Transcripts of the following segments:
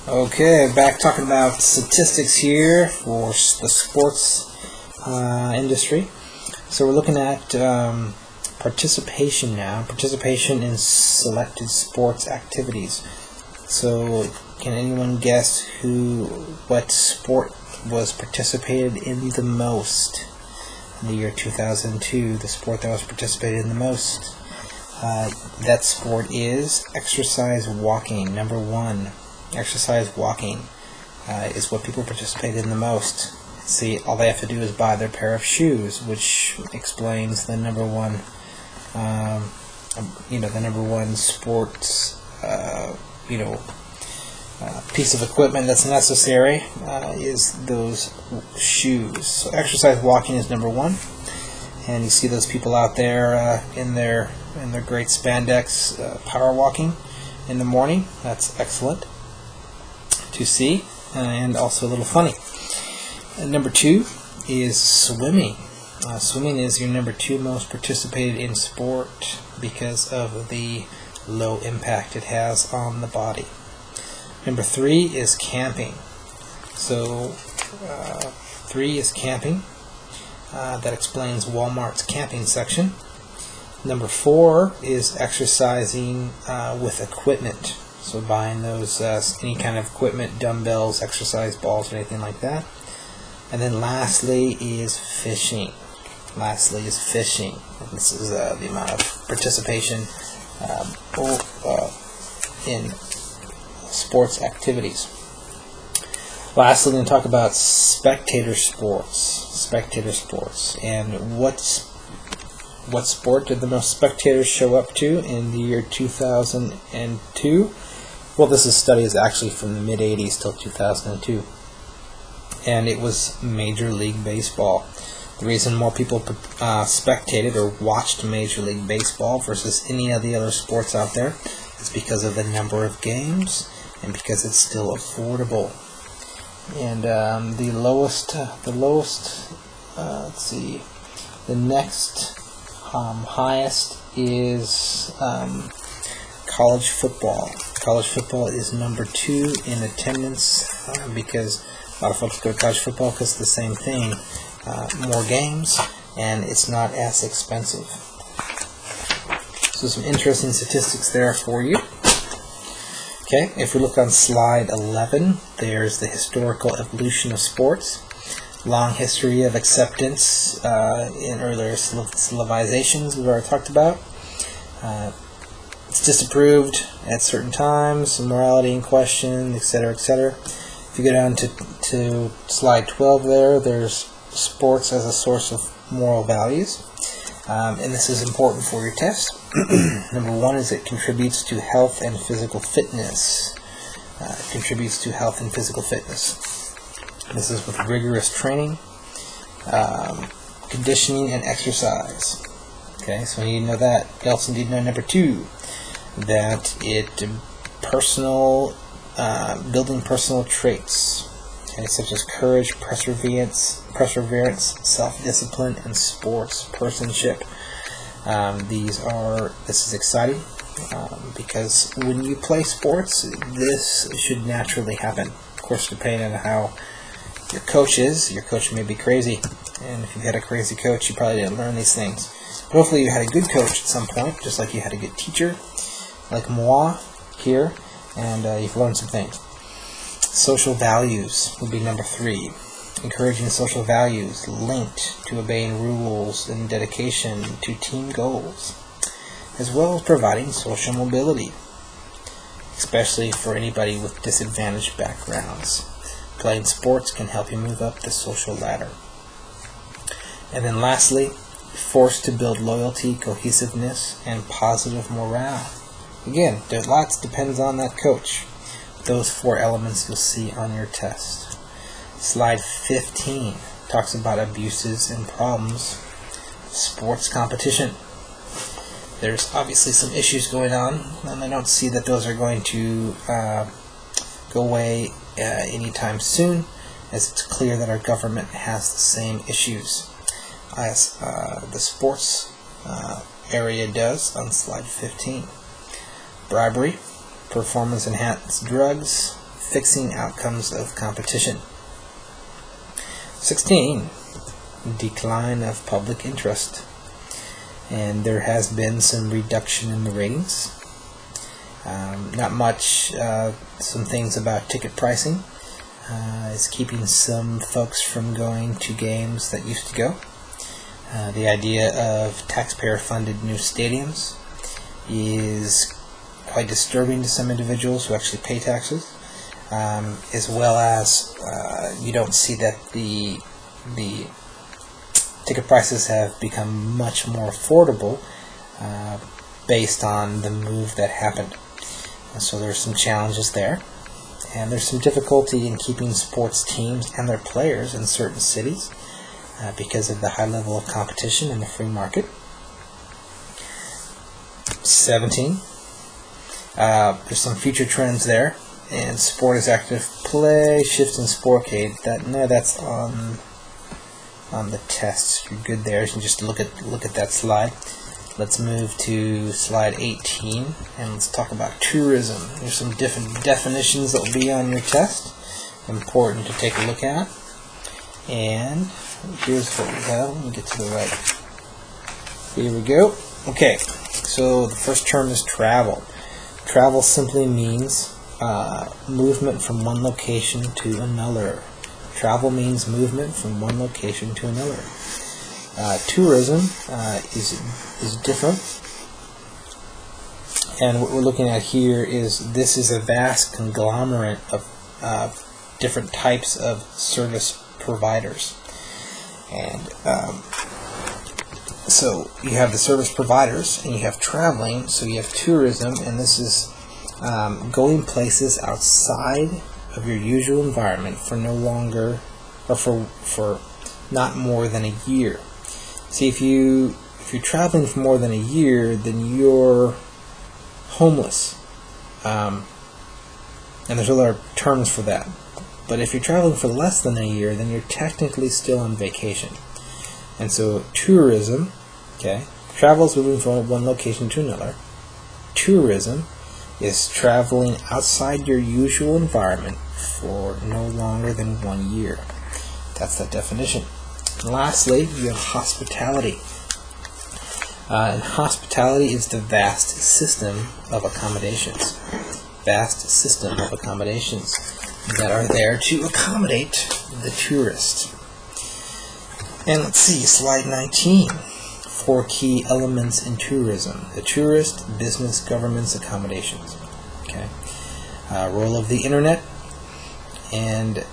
Okay, back talking about statistics here for the sports industry. So we're looking at participation now, participation in selected sports activities. So can anyone guess what sport was participated in the most in the year 2002? The sport that was participated in the most. That sport is exercise walking. Number one, exercise walking is what people participate in the most. See, all they have to do is buy their pair of shoes, which explains the number one, the number one sports, piece of equipment that's necessary is those shoes. So exercise walking is number one, and you see those people out there in their great spandex power walking in the morning. That's excellent to see, and also a little funny. Number two is swimming. Swimming is your number two most participated in sport because of the low impact it has on the body. Number three is camping. So three is camping. That explains Walmart's camping section. Number four is exercising with equipment. So buying those any kind of equipment, dumbbells, exercise balls, or anything like that. And then lastly is fishing. And this is the amount of participation in sports activities. Lastly, we're going to talk about spectator sports. And what sport did the most spectators show up to in the year 2002? Well, this study is actually from the mid-'80s till 2002. And it was Major League Baseball. The reason more people spectated or watched Major League Baseball versus any of the other sports out there is because of the number of games and because it's still affordable. And the next highest is college football. College football is number two in attendance because a lot of folks go to college football because it's the same thing. More games, and it's not as expensive. So some interesting statistics there for you. Okay, if we look on slide 11, there's the historical evolution of sports. Long history of acceptance in earlier civilizations we've already talked about. It's disapproved at certain times, morality in question, etc., etc. If you go down to slide 12 there's sports as a source of moral values. And this is important for your test. Number one is it contributes to health and physical fitness. This is with rigorous training, conditioning, and exercise. Okay, so you need to know that. You also need to know number two, that it building personal traits, okay, such as courage, perseverance, self-discipline, and sportsmanship. This is exciting because when you play sports, this should naturally happen. Of course, depending on how your coach is, your coach may be crazy, and if you've had a crazy coach, you probably didn't learn these things. But hopefully you had a good coach at some point, just like you had a good teacher, like moi here, and you've learned some things. Social values would be number three. Encouraging social values linked to obeying rules and dedication to team goals, as well as providing social mobility, especially for anybody with disadvantaged backgrounds. Playing sports can help you move up the social ladder. And then lastly, forced to build loyalty, cohesiveness, and positive morale. Again, there's lots, depends on that coach. Those four elements you'll see on your test. Slide 15 talks about abuses and problems. Sports competition. There's obviously some issues going on, and I don't see that those are going to go away anytime soon, as it's clear that our government has the same issues as the sports area does on slide 15. Bribery, performance-enhanced drugs, fixing outcomes of competition. 16. Decline of public interest. And there has been some reduction in the ratings. Not much. Some things about ticket pricing is keeping some folks from going to games that used to go. The idea of taxpayer-funded new stadiums is quite disturbing to some individuals who actually pay taxes, as well as you don't see that the ticket prices have become much more affordable based on the move that happened. So there's some challenges there, and there's some difficulty in keeping sports teams and their players in certain cities because of the high level of competition in the free market. 17. There's some future trends there, and sport is active play, shift in sportcade. That's on the tests. You're good there. So just look at that slide. Let's move to slide 18, and let's talk about tourism. There's some different definitions that will be on your test. Important to take a look at. And here's what we have. Let me get to the right. Here we go. Okay, so the first term is travel. Travel simply means movement from one location to another. Travel means movement from one location to another. Tourism is different, and what we're looking at here is this is a vast conglomerate of different types of service providers, and so you have the service providers and you have traveling, so you have tourism, and this is going places outside of your usual environment for no longer, or for not more than a year. See, if you're traveling for more than a year, then you're homeless, and there's other terms for that. But if you're traveling for less than a year, then you're technically still on vacation. And so tourism, okay, travel is moving from one location to another. Tourism is traveling outside your usual environment for no longer than 1 year. That's the definition. And lastly, you have hospitality. And hospitality is the vast system of accommodations. Vast system of accommodations that are there to accommodate the tourist. And let's see, slide 19. 4 key elements in tourism: the tourist, business, governments, accommodations. Okay. Role of the internet. And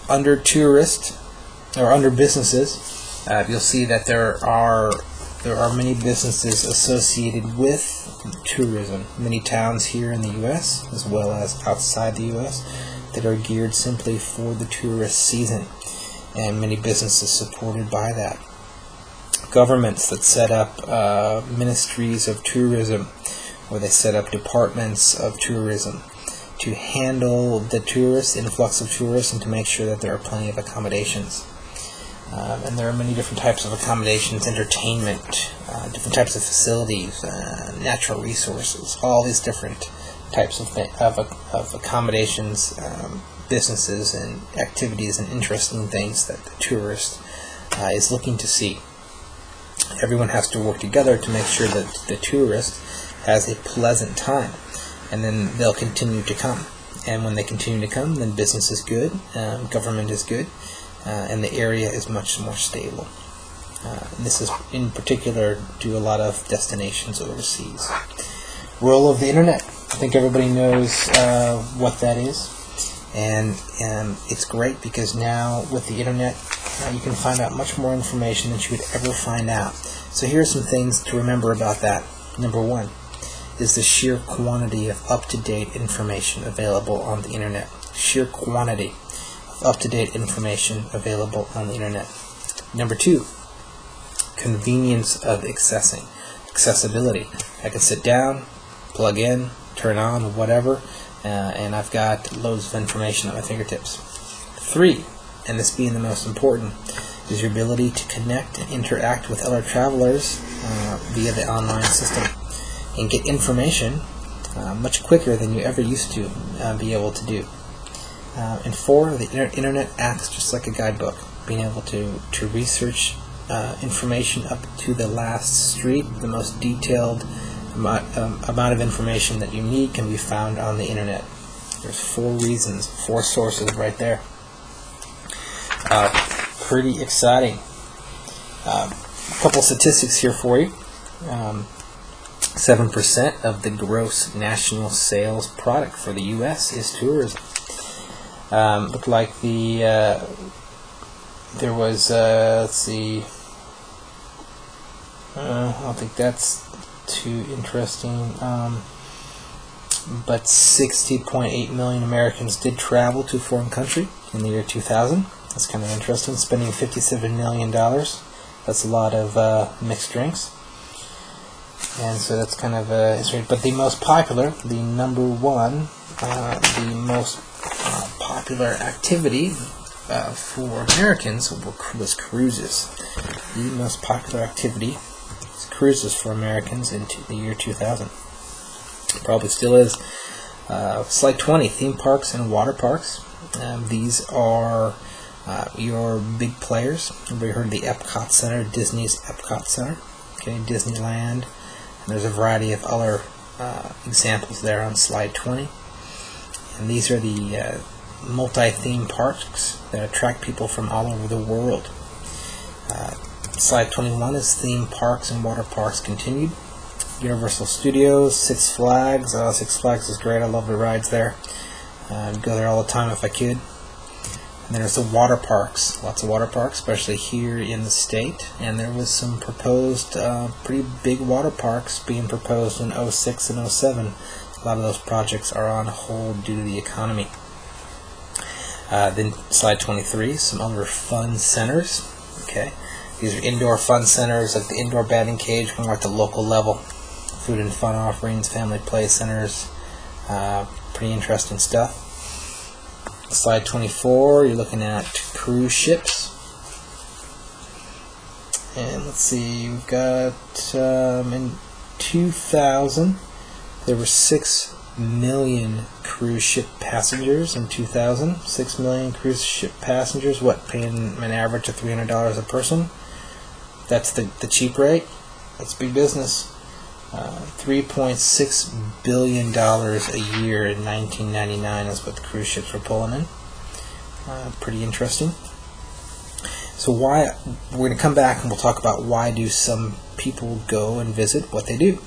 under tourist, or under businesses, you'll see that there are many businesses associated with tourism. Many towns here in the U.S. as well as outside the U.S. that are geared simply for the tourist season, and many businesses supported by that. Governments that set up ministries of tourism, or they set up departments of tourism to handle the influx of tourists, and to make sure that there are plenty of accommodations. And there are many different types of accommodations: entertainment, different types of facilities, natural resources, all these different types of accommodations, businesses and activities and interesting things that the tourist is looking to see. Everyone has to work together to make sure that the tourist has a pleasant time, and then they'll continue to come. And when they continue to come, then business is good, government is good, and the area is much more stable. And this is in particular to a lot of destinations overseas. Role of the internet. I think everybody knows what that is, and it's great because now with the internet you can find out much more information than you would ever find out. So here are some things to remember about that. Number 1 is the sheer quantity of up-to-date information available on the internet. Sheer quantity of up-to-date information available on the internet. Number 2, convenience of accessibility. I can sit down, plug in, turn on, whatever, and I've got loads of information at my fingertips. 3, and this being the most important, is your ability to connect and interact with other travelers via the online system, and get information much quicker than you ever used to be able to do. And 4, the internet acts just like a guidebook, being able to research information up to the last street. The most detailed amount of information that you need can be found on the internet. There's 4 reasons, 4 sources right there. Pretty exciting. A couple statistics here for you. 7% of the gross national sales product for the U.S. is tourism. Looked like there was, let's see, I don't think that's too interesting, but 60.8 million Americans did travel to a foreign country in the year 2000. That's kind of interesting, spending $57 million. That's a lot of mixed drinks. And so that's kind of interesting. But the most popular, the number one, the most popular activity for Americans was cruises. The most popular activity is cruises for Americans in the year 2000. Probably still is. Slide 20, theme parks and water parks. These are your big players. Everybody heard of the Epcot Center, Disney's Epcot Center, okay, Disneyland. And there's a variety of other examples there on slide 20. And these are the multi-theme parks that attract people from all over the world. Slide 21 is theme parks and water parks continued. Universal Studios, Six Flags. Six Flags is great. I love the rides there. I'd go there all the time if I could. And there's the water parks. Lots of water parks, especially here in the state. And there was some proposed, pretty big water parks being proposed in 06 and 07. A lot of those projects are on hold due to the economy. Then slide 23, some other fun centers. Okay, these are indoor fun centers, like the indoor batting cage, more at the local level. Food and fun offerings, family play centers. Pretty interesting stuff. Slide 24, you're looking at cruise ships. And let's see, we've got in 2000, there were 6 million cruise ship passengers in 2000. 6 million cruise ship passengers, paying an average of $300 a person. That's the cheap rate. That's big business. $3.6 billion a year in 1999 is what the cruise ships were pulling in. Pretty interesting. So we're going to come back and we'll talk about why do some people go and visit, what they do.